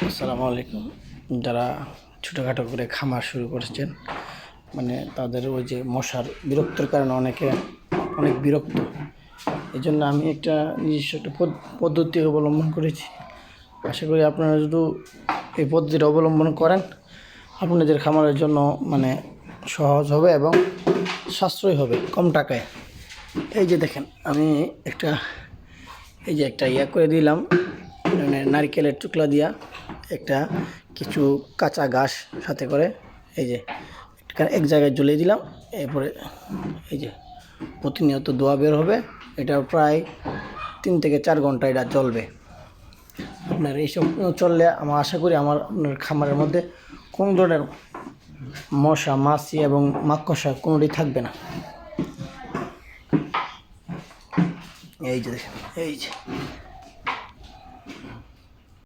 আসসালামু আলাইকুম। যারা ছোটোখাটো করে খামার শুরু করেছেন, মানে তাদের ওই যে মশার বিরক্তর কারণে অনেক বিরক্ত। এই জন্য আমি একটা নিজস্ব একটা পদ্ধতি অবলম্বন করেছি। আশা করি আপনারা যদি এই পদ্ধতিটা অবলম্বন করেন, আপনাদের খামারের জন্য মানে সহজ হবে এবং সাশ্রয় হবে, কম টাকায়। এই যে দেখেন, আমি একটা ইয়া করে দিলাম, মানে নারকেলের টুকরা দিয়া একটা কিছু কাঁচা ঘাস সাথে করে এই যে এক জায়গায় ঝুলিয়ে দিলাম। এরপরে এই যে প্রতিনিয়ত ধোঁয়া বের হবে। এটা প্রায় 3 থেকে 4 ঘন্টা এটা চলবে। আপনার এইসব চললে আমার আশা করি আপনার খামারের মধ্যে কোনো ধরনের মশা, মাছি এবং মাকড়সা কোনোটি থাকবে না। এই যে দেখেন, এই যে